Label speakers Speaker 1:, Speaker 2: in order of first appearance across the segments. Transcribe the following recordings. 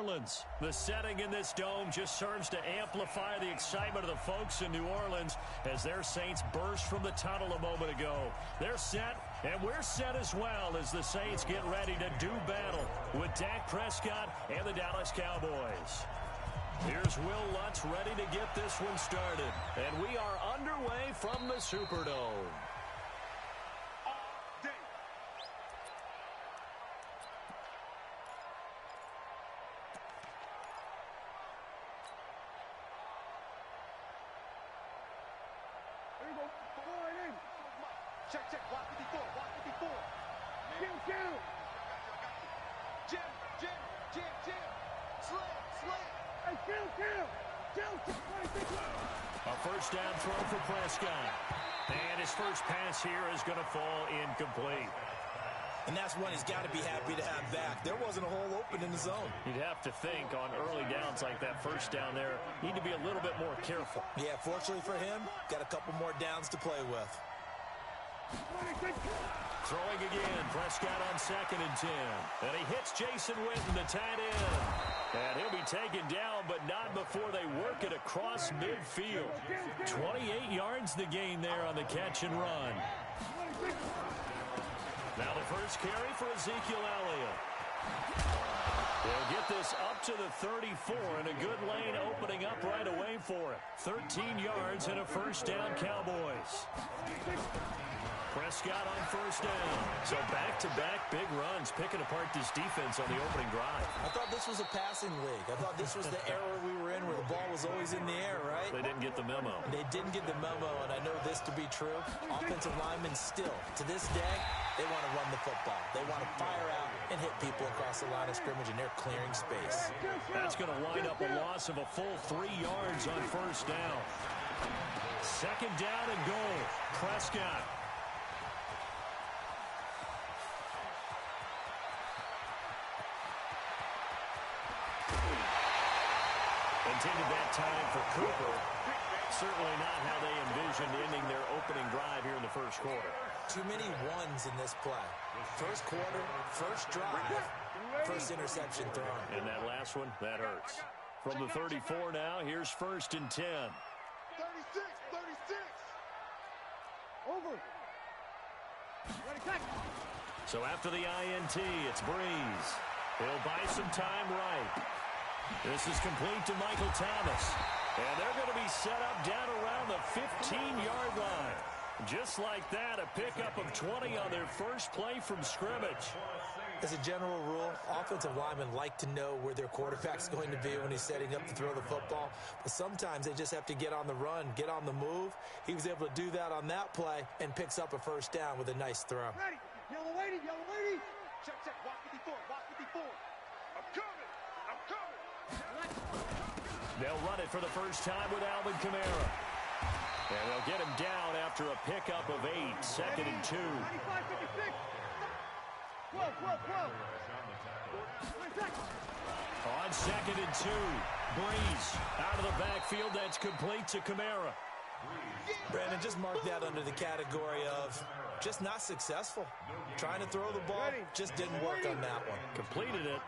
Speaker 1: Orleans. The setting in this dome just serves to amplify the excitement of the folks in New Orleans as their Saints burst from the tunnel a moment ago. They're set, and we're set as well as the Saints get ready to do battle with Dak Prescott and the Dallas Cowboys. Here's Will Lutz ready to get this one started, and we are underway from the Superdome.
Speaker 2: Check, walk 54, walk 54. Jim. Slam. Hey, Jill.
Speaker 1: A first down throw for Prescott. And his first pass here is going to fall incomplete.
Speaker 3: And that's one he's got to be happy to have back. There wasn't a hole open in the zone.
Speaker 1: You'd have to think on early downs like that first down there, need to be a little bit more careful.
Speaker 3: Yeah, fortunately for him, got a couple more downs to play with.
Speaker 1: Throwing again, Prescott on 2nd and 10. And he hits Jason Witten, the tight end. And he'll be taken down, but not before they work it across midfield. 28 yards the gain there on the catch and run. Now the first carry for Ezekiel Elliott. They'll get this up to the 34, and a good lane opening up right away for him. 13 yards and a first down, Cowboys. Prescott on first down. So back-to-back big runs, picking apart this defense on the opening drive.
Speaker 3: I thought this was a passing league. I thought this was the era we were in where the ball was always in the air, right?
Speaker 1: They didn't get the memo.
Speaker 3: They didn't get the memo, and I know this to be true. Offensive linemen still, to this day, they want to run the football. They want to fire out and hit people across the line of scrimmage, and they're clearing space.
Speaker 1: That's going to wind up a loss of a full 3 yards on first down. Second down and goal. Prescott. Intended that time for Cooper. Certainly not how they envisioned ending their opening drive here in the first quarter.
Speaker 3: Too many ones in this play. First quarter, first drive, first interception thrown.
Speaker 1: And that last one, that hurts. From the 34 now, here's 1st and 10.
Speaker 2: 36. Over.
Speaker 1: So after the INT, it's Breeze. He'll buy some time right. This is complete to Michael Thomas. And they're going to be set up down around the 15-yard line. Just like that, a pickup of 20 on their first play from scrimmage.
Speaker 3: As a general rule, offensive linemen like to know where their quarterback's going to be when he's setting up to throw the football. But sometimes they just have to get on the run, get on the move. He was able to do that on that play and picks up a first down with a nice throw.
Speaker 2: Ready. Yellow lady. Check, walk 54. I'm coming.
Speaker 1: They'll run it for the first time with Alvin Kamara. And they'll get him down after a pickup of 8, 2nd and 2.
Speaker 2: 95-56. 12.
Speaker 1: On 2nd and 2, Breeze out of the backfield. That's complete to Kamara.
Speaker 3: Brandon, just mark that under the category of just not successful. Trying to throw the ball, just didn't work on that one.
Speaker 1: Completed it.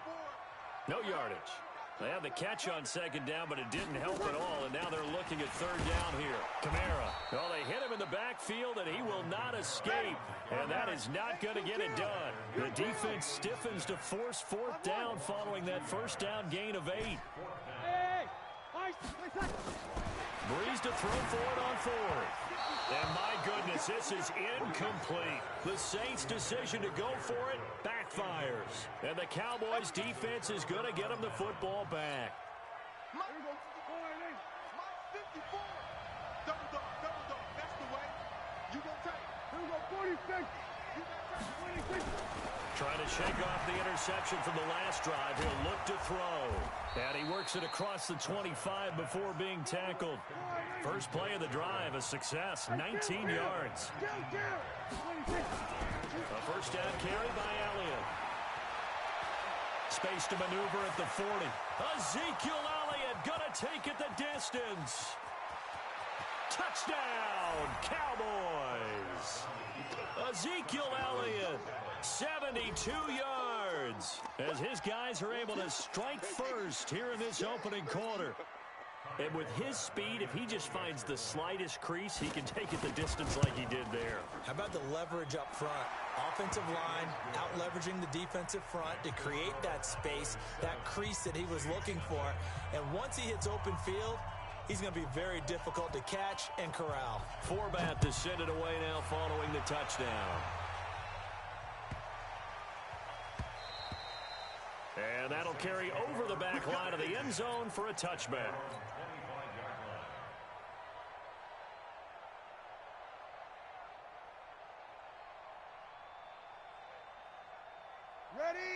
Speaker 1: No yardage. They had the catch on 2nd down, but it didn't help at all, and now they're looking at 3rd down here. Kamara. Well, they hit him in the backfield, and he will not escape, and that is not going to get it done. The defense stiffens to force 4th down following that first down gain of 8. Breeze to throw for it on 4th. And my goodness, this is incomplete. The Saints' decision to go for it backfires. And the Cowboys' defense is going to get them the football back.
Speaker 2: Mike 54. Double dog. That's the way. You gonna take it. Here we go, 46. You gonna take it. 26.
Speaker 1: Trying to shake off the interception from the last drive. He'll look to throw. And he works it across the 25 before being tackled. First play of the drive, a success, 19 yards. A first down carry by Elliott. Space to maneuver at the 40. Ezekiel Elliott gonna take it the distance. Touchdown, Cowboys. Ezekiel Elliott, 72 yards. yards as his guys are able to strike first here in this opening quarter. And with his speed, if he just finds the slightest crease, he can take it the distance like he did there.
Speaker 3: How about the leverage up front? Offensive line out-leveraging the defensive front to create that space, that crease that he was looking for. And once he hits open field, he's going to be very difficult to catch and corral.
Speaker 1: Forbath to send it away now following the touchdown. And that'll carry over the back line of the end zone for a touchback.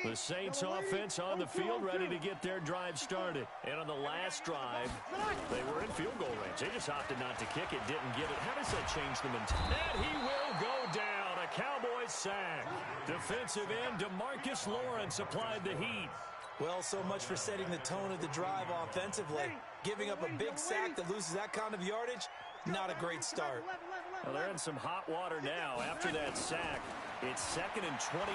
Speaker 1: The Saints offense on the field ready to get their drive started. And on the last drive, they were in field goal range. They just opted not to kick it, didn't get it. How does that change the mentality? And he will go down. A Cowboys sack. Defensive end DeMarcus Lawrence applied the heat.
Speaker 3: Well, so much for setting the tone of the drive offensively. Giving up a big sack that loses that kind of yardage, not a great start.
Speaker 1: Well, they're in some hot water now after that sack. It's 2nd and 21.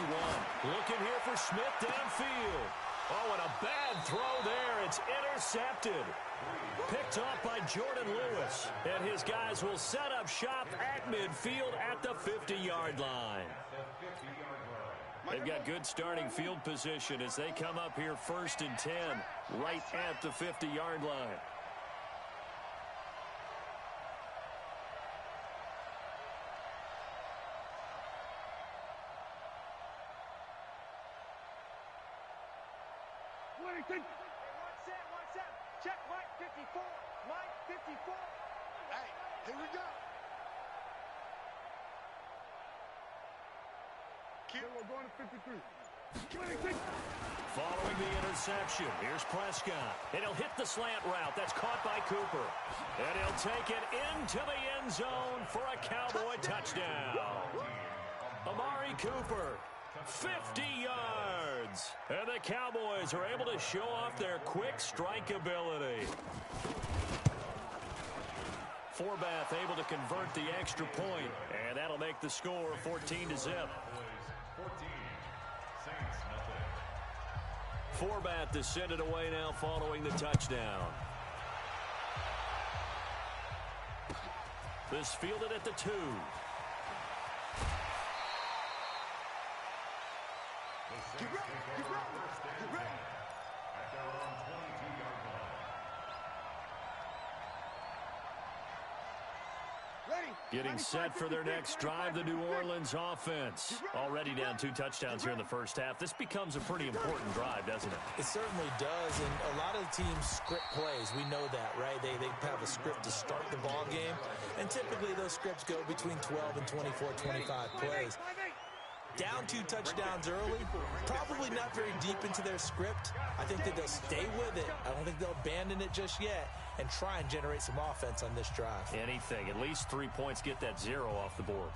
Speaker 1: Looking here for Smith downfield. Oh, and a bad throw there. It's intercepted. Picked off by Jordan Lewis. And his guys will set up shop at midfield at the 50-yard line. They've got good starting field position as they come up here 1st and 10, right at the 50-yard line.
Speaker 2: One set. Check Mike 54. Mike 54. Hey, here we go. We're going to 53.
Speaker 1: Following the interception, here's Prescott. And he'll hit the slant route. That's caught by Cooper. And he'll take it into the end zone for a Cowboy touchdown. Amari Cooper, 50 yards. And the Cowboys are able to show off their quick strike ability. Forbath able to convert the extra point, and that'll make the score 14-0. Forbath to send it away now following the touchdown. This fielded at the 2.
Speaker 2: Get ready.
Speaker 4: At their own 22-yard line.
Speaker 2: Ready.
Speaker 1: Getting set for their next drive, the New Orleans offense. Already down 2 touchdowns here in the first half. This becomes a pretty important drive, doesn't it?
Speaker 3: It certainly does, and a lot of the teams script plays. We know that, right? They have a script to start the ball game, and typically those scripts go between 12 and 24, 25 plays. Down 2 touchdowns early, probably not very deep into their script. I think that they'll stay with it. I don't think they'll abandon it just yet and try and generate some offense on this drive.
Speaker 1: Anything. At least 3 points, get that 0 off the board.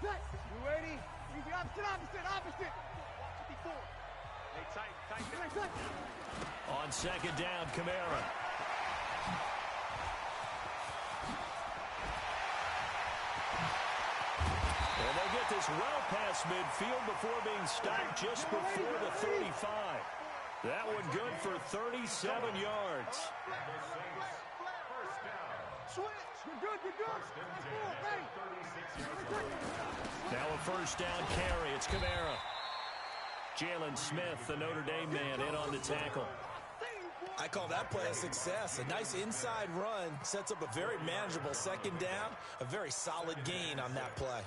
Speaker 2: You ready? Opposite. 54. Hey, tight.
Speaker 1: On 2nd down, Kamara. And they get this well past midfield before being stopped just before the 35. That one good for 37 yards.
Speaker 2: Switch. You're good.
Speaker 1: Now a first down carry. It's Kamara. Jalen Smith, the Notre Dame man, in on the tackle.
Speaker 3: I call that play a success. A nice inside run sets up a very manageable 2nd down. A very solid gain on that play.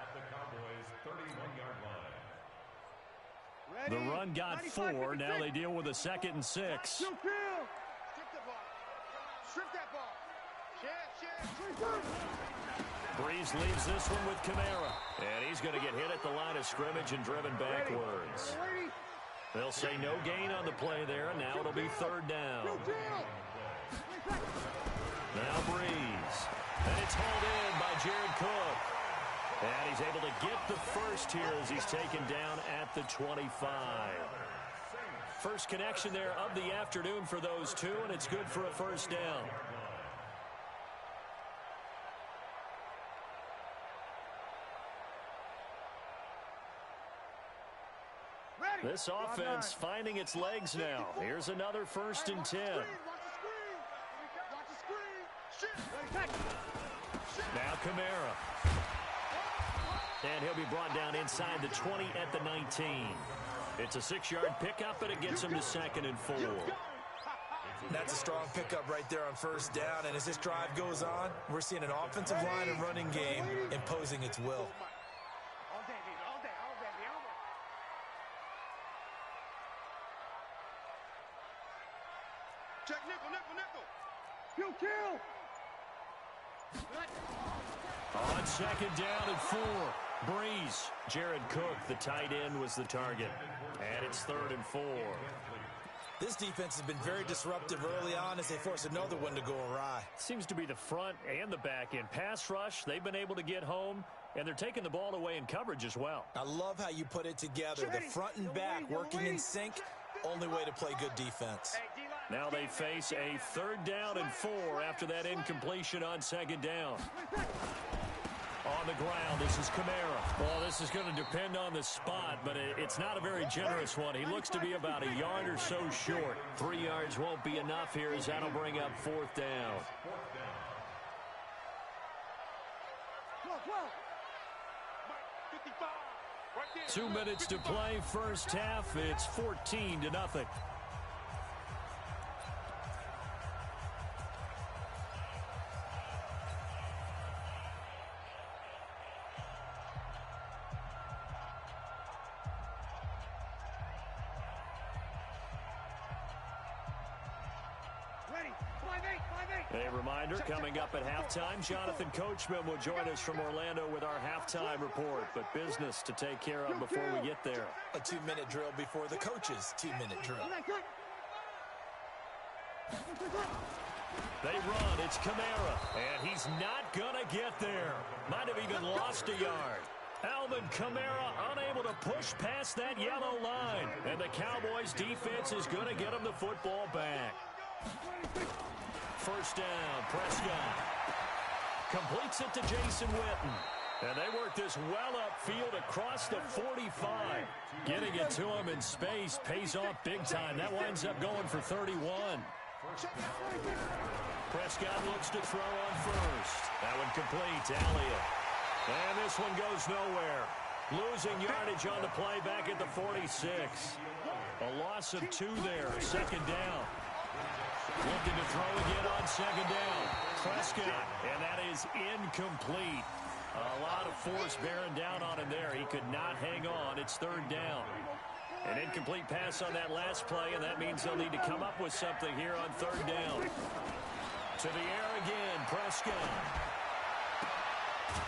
Speaker 4: At the Cowboys' 31-yard line.
Speaker 1: The run got 4. Now they deal with a 2nd and 6.
Speaker 2: Strip that ball.
Speaker 1: Breeze leaves this one with Kamara. And he's going to get hit at the line of scrimmage and driven backwards. They'll say no gain on the play there, and now it'll be 3rd down. Now Breeze. And it's hauled in by Jared Cook. And he's able to get the first here as he's taken down at the 25. First connection there of the afternoon for those two, and it's good for a first down. This offense finding its legs now. Here's another 1st and 10. Now Kamara. And he'll be brought down inside the 20 at the 19. It's a 6-yard pickup, and it gets him to 2nd and 4.
Speaker 3: That's a strong pickup right there on 1st down. And as this drive goes on, we're seeing an offensive line and running game imposing its will.
Speaker 2: Check nickel. Kill.
Speaker 1: On 2nd down and 4. Breeze. Jared Cook, the tight end, was the target. And it's 3rd and 4.
Speaker 3: This defense has been very disruptive early on as they force another one to go awry.
Speaker 1: Seems to be the front and the back end. Pass rush, they've been able to get home, and they're taking the ball away in coverage as well.
Speaker 3: I love how you put it together. The front and back working in sync. Only way to play good defense.
Speaker 1: Now they face a 3rd down and 4 after that incompletion on 2nd down. On the ground, this is Kamara. Well, this is going to depend on the spot, but it's not a very generous one. He looks to be about a yard or so short. 3 yards won't be enough here as that'll bring up 4th down. 2 minutes to play, 1st half. It's 14-0. A reminder, coming up at halftime, Jonathan Coachman will join us from Orlando with our halftime report, but business to take care of before we get there.
Speaker 3: A 2-minute drill before the coach's 2-minute drill.
Speaker 1: They run, it's Kamara, and he's not gonna get there. Might have even lost a yard. Alvin Kamara unable to push past that yellow line, and the Cowboys defense is gonna get him the football back. 1st down, Prescott completes it to Jason Witten. And they work this well upfield across the 45. Getting it to him in space pays off big time. That winds up going for 31. Prescott looks to throw on 1st. That one complete to Elliott. And this one goes nowhere. Losing yardage on the play back at the 46. A loss of 2 there, 2nd down. Looking to throw again on 2nd down. Prescott, and that is incomplete. A lot of force bearing down on him there. He could not hang on. It's 3rd down. An incomplete pass on that last play, and that means they'll need to come up with something here on 3rd down. To the air again, Prescott.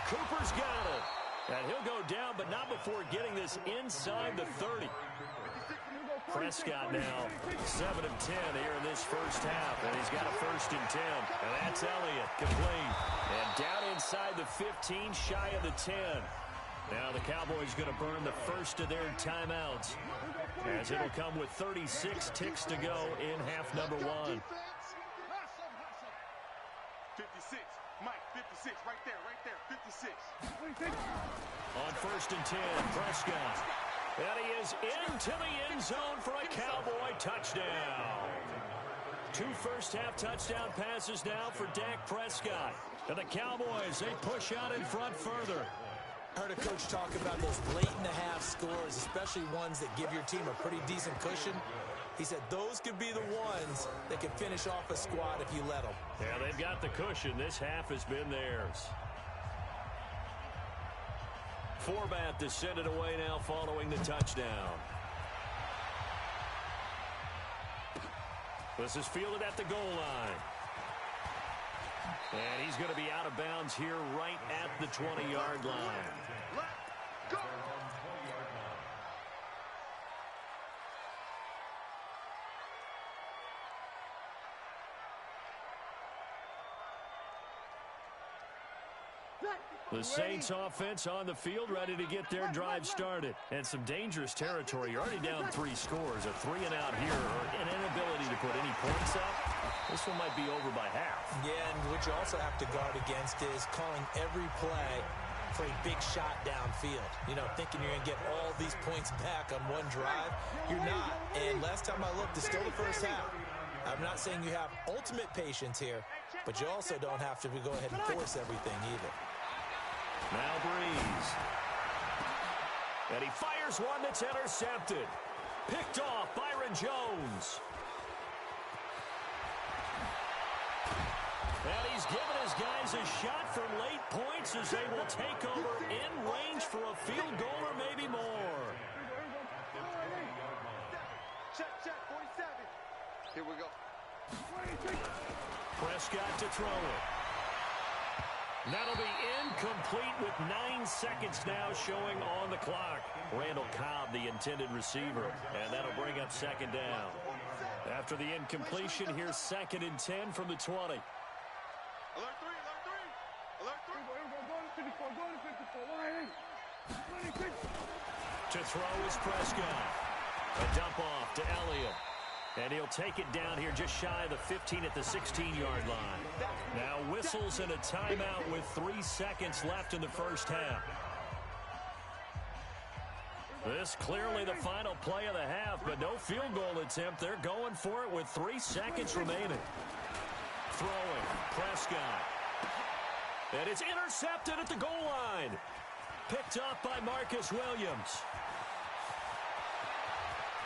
Speaker 1: Cooper's got it. And he'll go down, but not before getting this inside the 30. Prescott now 7 of 10 here in this 1st half, and he's got a 1st and 10. And that's Elliott, complete. And down inside the 15, shy of the 10. Now the Cowboys going to burn the 1st of their timeouts, as it'll come with 36 ticks to go in half number 1.
Speaker 2: 56, Mike, 56, right there, 56.
Speaker 1: On 1st and 10, Prescott. And he is into the end zone for a Cowboy touchdown. 2 first-half touchdown passes now for Dak Prescott. And the Cowboys, they push out in front further.
Speaker 3: I heard a coach talk about those late-in-the-half scores, especially ones that give your team a pretty decent cushion. He said those could be the ones that can finish off a squad if you let them.
Speaker 1: Yeah, they've got the cushion. This half has been theirs. Forbath to send it away now following the touchdown. This is fielded at the goal line. And he's going to be out of bounds here right at the 20-yard line.
Speaker 2: Let's go.
Speaker 1: The Saints offense on the field, ready to get their drive started. And some dangerous territory. You're already down 3 scores. A 3-and-out here, or an inability to put any points up. This one might be over by half.
Speaker 3: Yeah, and what you also have to guard against is calling every play for a big shot downfield. You know, thinking you're going to get all these points back on one drive. You're not. And last time I looked, it's still the first half. I'm not saying you have ultimate patience here, but you also don't have to go ahead and force everything either.
Speaker 1: Now Breeze. And he fires one that's intercepted. Picked off Byron Jones. And he's given his guys a shot for late points as they will take over in range for a field goal or maybe more.
Speaker 2: Check, 47. Here we go.
Speaker 1: Prescott to throw it. That'll be incomplete with 9 seconds now showing on the clock. Randall Cobb, the intended receiver, and that'll bring up second down. After the incompletion, here's 2nd and 10 from the 20.
Speaker 2: Alert 3, alert 3. Alert 3.
Speaker 1: To throw is Prescott. A dump off to Elliott. And he'll take it down here just shy of the 15 at the 16-yard line. Now whistles and a timeout with 3 seconds left in the first half. This clearly the final play of the half, but no field goal attempt. They're going for it with 3 seconds remaining. Throwing, Prescott. And it's intercepted at the goal line. Picked up by Marcus Williams.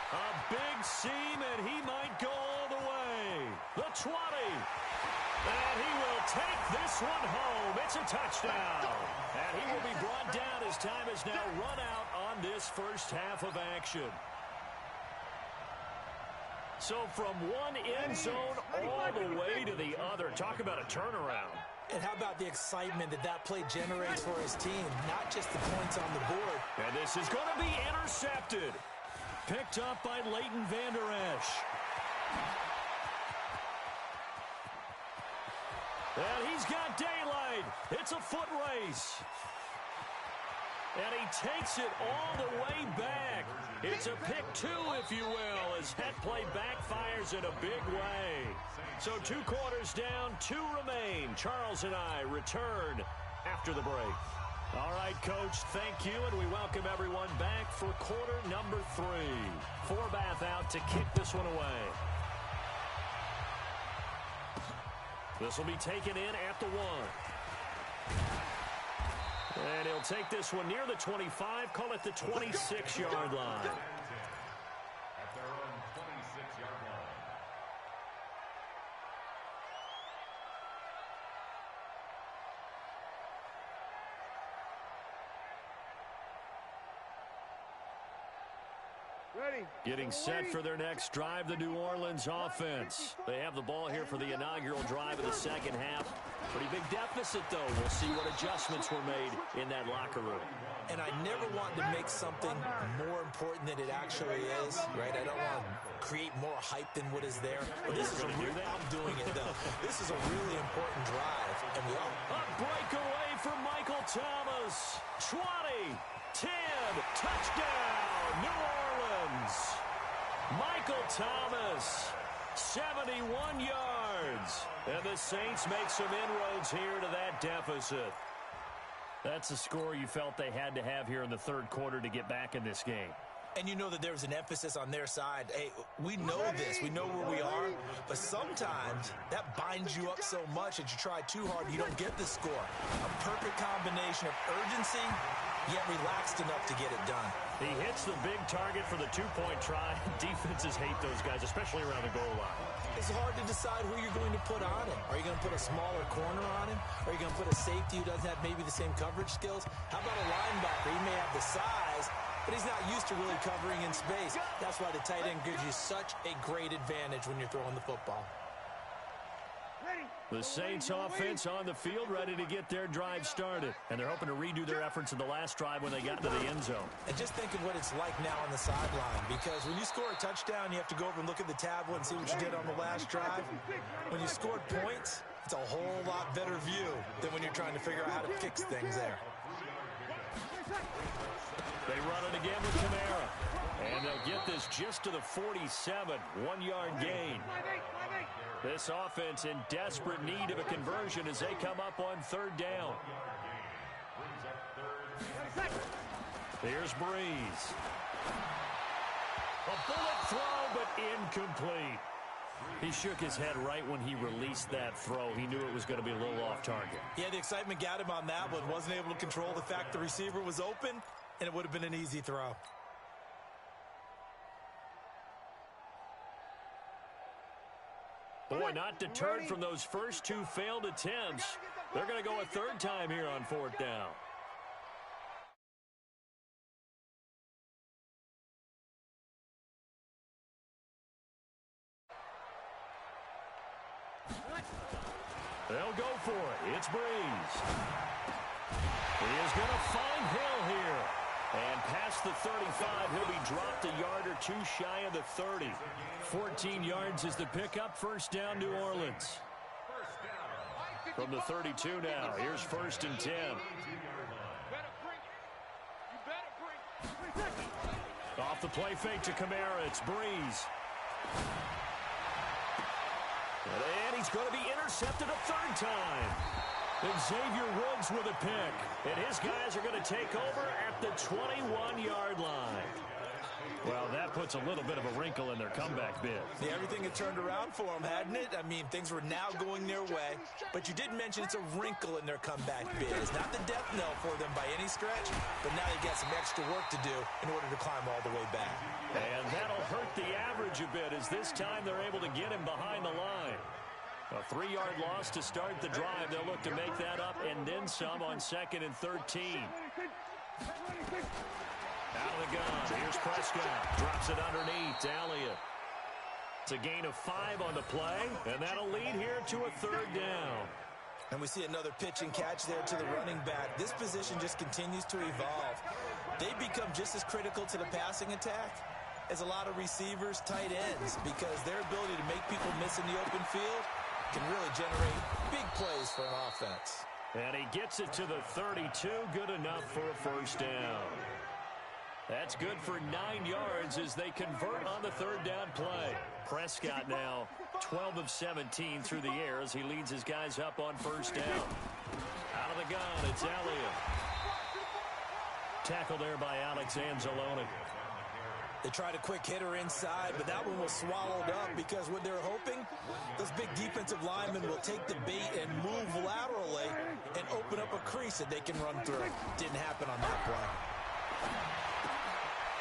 Speaker 1: A big seam, and he might go all the way. The 20. And he will take this one home. It's a touchdown. And he will be brought down as time has now run out on this first half of action. So from one end zone all the way to the other. Talk about a turnaround.
Speaker 3: And how about the excitement that play generates for his team, not just the points on the board.
Speaker 1: And this is going to be intercepted. Picked up by Leighton Vander Esch. And he's got daylight. It's a foot race. And he takes it all the way back. It's a pick 2, if you will, as that play backfires in a big way. So 2 quarters down, 2 remain. Charles and I return after the break. All right, Coach, thank you, and we welcome everyone back for quarter number 3. Forbath out to kick this one away. This will be taken in at the 1. And he'll take this one near the 25, call it the 26-yard line.
Speaker 4: At their own 26-yard line.
Speaker 2: Ready.
Speaker 1: Getting set for their next drive, the New Orleans offense. They have the ball here for the inaugural drive of the second half. Pretty big deficit, though. We'll see what adjustments were made in that locker room.
Speaker 3: And I never want to make something more important than it actually is, right? I don't want to create more hype than what is there. But this is I'm doing it, though. This is a really important drive. And we all...
Speaker 1: A breakaway from Michael Thomas. 20, 10, touchdown, New Orleans. Michael Thomas, 71 yards. And the Saints make some inroads here to that deficit. That's a score you felt they had to have here in the third quarter to get back in this game.
Speaker 3: And you know that there was an emphasis on their side. Hey, we know this. We know where we are. But sometimes that binds you up so much that you try too hard and you don't get the score. A perfect combination of urgency, yet relaxed enough to get it done.
Speaker 1: He hits the big target for the 2-point try. Defenses hate those guys, especially around the goal line.
Speaker 3: It's hard to decide who you're going to put on him. Are you going to put a smaller corner on him? Are you going to put a safety who doesn't have maybe the same coverage skills? How about a linebacker? He may have the size, but he's not used to really covering in space. That's why the tight end gives you such a great advantage when you're throwing the football.
Speaker 1: The Saints offense on the field ready to get their drive started. And they're hoping to redo their efforts in the last drive when they got to the end zone.
Speaker 3: And just think of what it's like now on the sideline. Because when you score a touchdown, you have to go over and look at the tablet and see what you did on the last drive. When you scored points, it's a whole lot better view than when you're trying to figure out how to fix things there.
Speaker 1: They run it again with Kamara. And they'll get this just to the 47, 1-yard gain. This offense in desperate need of a conversion as they come up on third down.
Speaker 4: Brings up 3rd
Speaker 1: Here's Breeze. A bullet throw, but incomplete. He shook his head right when he released that throw. He knew it was going to be a little off target.
Speaker 3: Yeah, the excitement got him on that one. Wasn't able to control the fact the receiver was open, and it would have been an easy throw.
Speaker 1: Boy, not deterred from those first two failed attempts. They're going to go a third time here on fourth down. They'll go for it. It's Breeze. He is going to find Hill here. And past the 35, he'll be dropped a yard or two shy of the 30. 14 yards is the pickup. First down, New Orleans. From the 32 now, here's first and 10. Off the play fake to Kamara, it's Breeze. And he's going to be intercepted a third time. And Xavier Woods with a pick. And his guys are going to take over at the 21-yard line. Well, that puts a little bit of a wrinkle in their comeback bid.
Speaker 3: Yeah, everything had turned around for them, hadn't it? I mean, things were now going their way. But you did mention it's a wrinkle in their comeback bid. It's not the death knell for them by any stretch, but now they've got some extra work to do in order to climb all the way back.
Speaker 1: And that'll hurt the average a bit, as this time they're able to get him behind the line. A 3-yard loss to start the drive. They'll look to make that up and then some on 2nd and 13. Out of the gun. Here's Prescott. Drops it underneath. Elliott. It's a gain of 5 on the play, and that'll lead here to a third down.
Speaker 3: And we see another pitch and catch there to the running back. This position just continues to evolve. They become just as critical to the passing attack as a lot of receivers, tight ends, because their ability to make people miss in the open field can really generate big plays for an offense.
Speaker 1: And he gets it to the 32. Good enough for a first down. That's good for 9 yards as they convert on the third down play. Prescott now 12 of 17 through the air as he leads his guys up on first down. Out of the gun, it's Elliott. Tackled there by Alex Anzalone.
Speaker 3: They tried a quick hitter inside, but that one was swallowed up because what they're hoping, those big defensive linemen will take the bait and move laterally and open up a crease that they can run through. Didn't happen on that play.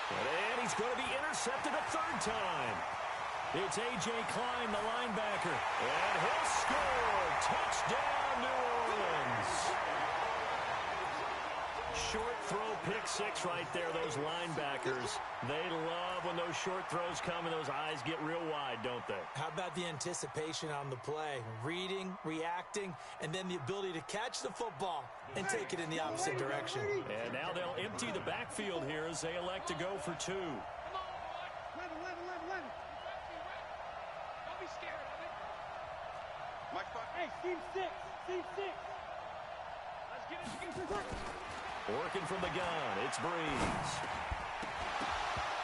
Speaker 1: And he's going to be intercepted a third time. It's A.J. Klein, the linebacker. And he'll score. Touchdown, New Orleans. Short throw, pick 6 right there. Those linebackers, they love when those short throws come and those eyes get real wide, don't they?
Speaker 3: How about the anticipation on the play? Reading, reacting, and then the ability to catch the football and take it in the opposite direction.
Speaker 1: And now they'll empty the backfield here as they elect to go for 2.
Speaker 2: Hey, Steve 6. Steve 6. Let's get it.
Speaker 1: Working from the gun, it's Breeze.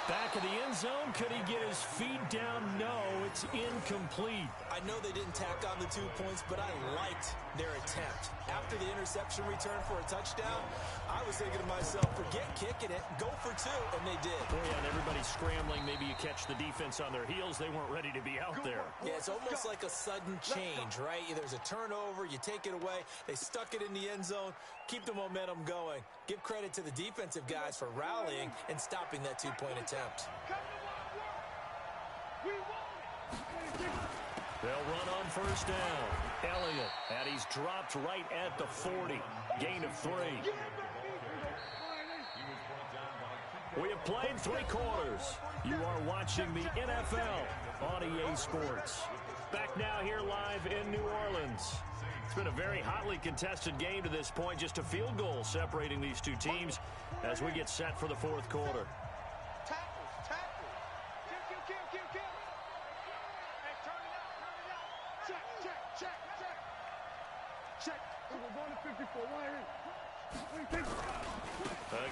Speaker 1: Back of the end zone, could he get his feet down? No, it's incomplete.
Speaker 3: I know they didn't tack on the 2 points, but I liked their attempt. After the interception return for a touchdown, I was thinking to myself, forget kicking it, go for 2, and they did.
Speaker 1: Boy, and everybody's scrambling. Maybe you catch the defense on their heels. They weren't ready to be out there.
Speaker 3: Yeah, it's almost like a sudden change, right? There's a turnover, you take it away, they stuck it in the end zone, keep the momentum going. Give credit to the defensive guys for rallying and stopping that 2-point attempt.
Speaker 1: They'll run on first down. Elliott, and he's dropped right at the 40. Gain of 3. We have played 3 quarters. You are watching the NFL on EA Sports. Back now here live in New Orleans. It's been a very hotly contested game to this point. Just a field goal separating these two teams as we get set for the fourth quarter.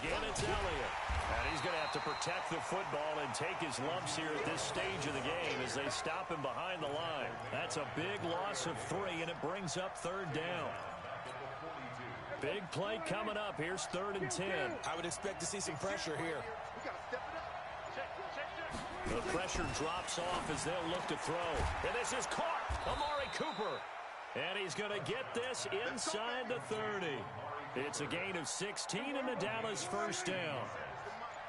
Speaker 1: Again, it's Elliott. And he's going to have to protect the football and take his lumps here at this stage of the game as they stop him behind the line. That's a big loss of 3, and it brings up third down. Big play coming up. Here's 3rd and 10.
Speaker 3: I would expect to see some pressure here.
Speaker 2: We got to step it up.
Speaker 1: The pressure drops off as they'll look to throw. And this is caught. Amari Cooper. And he's going to get this inside the 30. It's a gain of 16 and a Dallas first down.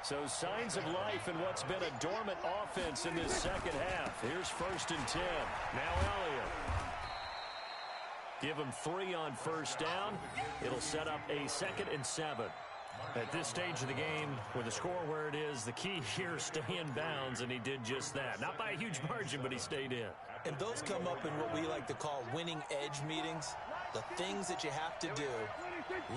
Speaker 1: So signs of life in what's been a dormant offense in this second half. Here's 1st and 10. Now Elliott. Give him 3 on first down. It'll set up a 2nd and 7. At this stage of the game, with the score where it is, the key here, stay in bounds, and he did just that. Not by a huge margin, but he stayed in.
Speaker 3: And those come up in what we like to call winning edge meetings. The things that you have to do,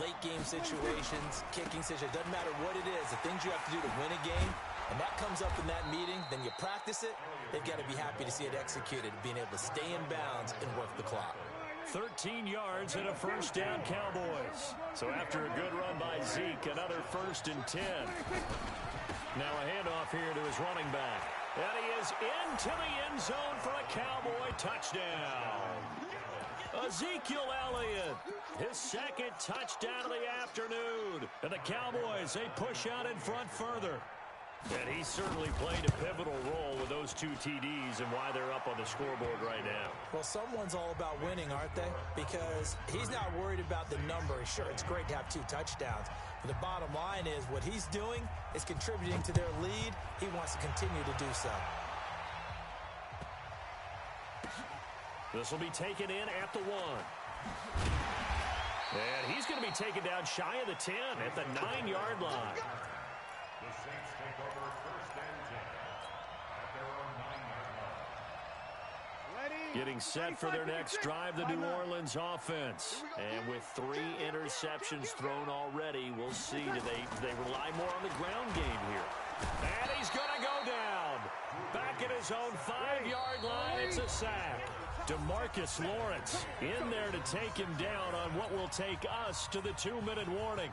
Speaker 3: late game situations, kicking situations, doesn't matter what it is, the things you have to do to win a game, and that comes up in that meeting, then you practice it, they've got to be happy to see it executed, being able to stay in bounds and work the clock.
Speaker 1: 13 yards and a first down, Cowboys. So after a good run by Zeke, another 1st and 10. Now a handoff here to his running back. And he is into the end zone for a Cowboy touchdown. Ezekiel Elliott, his 2nd touchdown of the afternoon. And the Cowboys, they push out in front further. And he certainly played a pivotal role with those 2 TDs and why they're up on the scoreboard right now.
Speaker 3: Well, someone's all about winning, aren't they? Because he's not worried about the number. Sure, it's great to have 2 touchdowns. But the bottom line is what he's doing is contributing to their lead. He wants to continue to do so.
Speaker 1: This will be taken in at the 1. And he's going to be taken down shy of the 10 at the 9-yard line.
Speaker 4: The Saints take over 1st and 10 at their own 9-yard line.
Speaker 1: Getting set for their next drive, the New Orleans offense. And with 3 interceptions thrown already, we'll see. Do they rely more on the ground game here? And he's going to go down. Back at his own 5-yard line, it's a sack. DeMarcus Lawrence in there to take him down on what will take us to the 2-minute warning.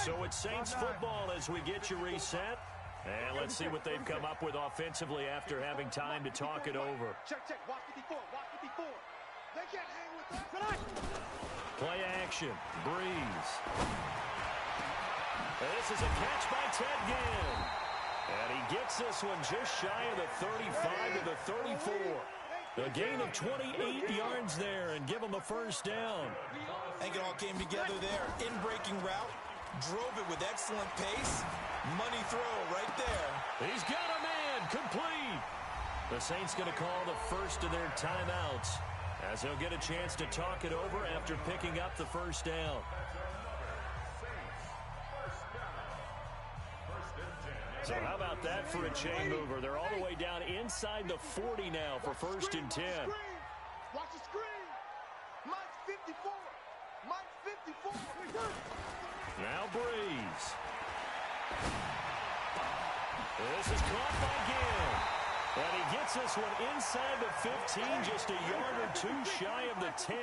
Speaker 1: So it's Saints football as we get you reset. And let's see what they've come up with offensively after having time to talk it over.
Speaker 2: Check. Watch 54. Watch 54. They can't hang with us.
Speaker 1: Play action. Breeze. And this is a catch by Ted Ginn. And he gets this one just shy of the 35 to the 34. A gain of 28 yards there and give him a first down.
Speaker 3: I think it all came together there. In-breaking route. Drove it with excellent pace. Money throw right there.
Speaker 1: He's got a man. Complete. The Saints going to call the first of their timeouts as they'll get a chance to talk it over after picking up the first down. So how about that for a chain mover? They're all the way down inside the 40 now for 1st and 10.
Speaker 2: Watch the screen. Mike's 54. Mike's 54.
Speaker 1: Now Breeze. This is caught by Ginn. And he gets this one inside the 15, just a yard or 2 shy of the 10.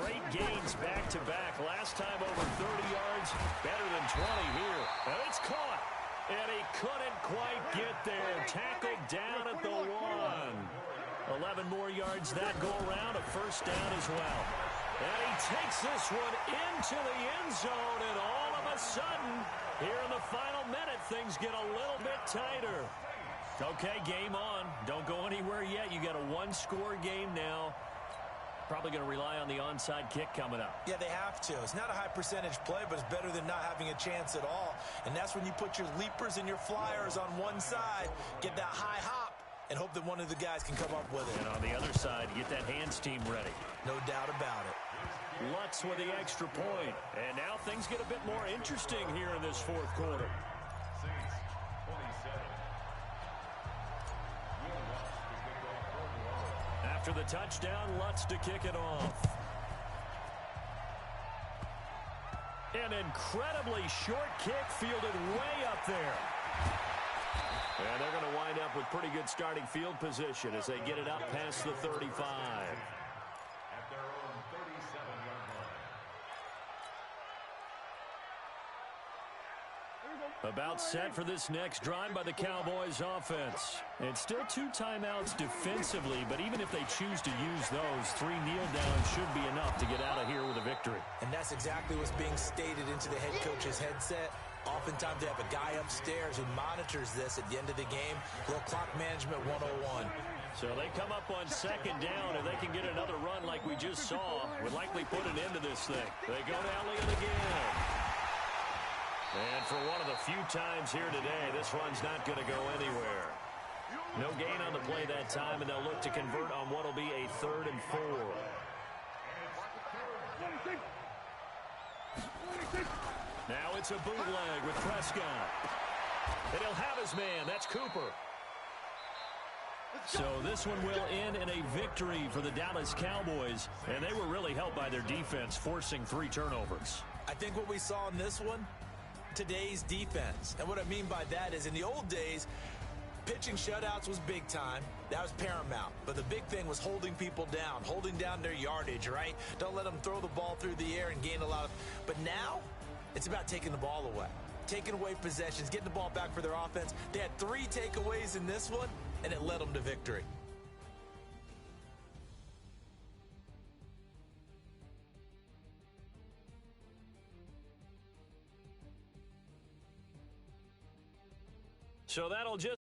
Speaker 1: Great gains back-to-back. Last time over 30 yards, better than 20 here. And it's caught. And he couldn't quite get there. Tackled down at the 1. 11 more yards that go around, a first down as well. And he takes this one into the end zone, and all of a sudden, here in the final minute, things get a little bit tighter. Okay, game on. Don't go anywhere yet. You got a 1-score game now. Probably going to rely on the onside kick coming up.
Speaker 3: Yeah, they have to. It's not a high percentage play, but it's better than not having a chance at all. And that's when you put your leapers and your flyers on one side, get that high hop, and hope that one of the guys can come up with it.
Speaker 1: And on the other side, get that hands team ready.
Speaker 3: No doubt about it.
Speaker 1: Lutz with the extra point. And now things get a bit more interesting here in this 4th quarter.
Speaker 4: Saints 27.
Speaker 1: After the touchdown, Lutz to kick it off. An incredibly short kick fielded way up there. And they're going to wind up with pretty good starting field position as they get it up past the 35.
Speaker 4: At their own 37-yard line.
Speaker 1: About set for this next drive by the Cowboys offense. It's still 2 timeouts defensively, but even if they choose to use those, 3 kneel downs should be enough to get out of here with a victory.
Speaker 3: And that's exactly what's being stated into the head coach's headset. Oftentimes they have a guy upstairs who monitors this at the end of the game. Little clock management 101.
Speaker 1: So they come up on second down. If they can get another run like we just saw, would likely put an end to this thing. They go to Elliott again. And for one of the few times here today, this run's not going to go anywhere. No gain on the play that time, and they'll look to convert on what will be a 3rd and 4. Now it's a bootleg with Prescott. And he'll have his man. That's Cooper. So this one will end in a victory for the Dallas Cowboys, and they were really helped by their defense, forcing 3 turnovers.
Speaker 3: I think what we saw in this one, today's defense. And what I mean by that is in the old days, pitching shutouts was big time. That was paramount. But the big thing was holding people down, holding down their yardage, right? Don't let them throw the ball through the air and gain a lot of... But now, it's about taking the ball away. Taking away possessions, getting the ball back for their offense. They had 3 takeaways in this one, and it led them to victory.
Speaker 1: So that'll just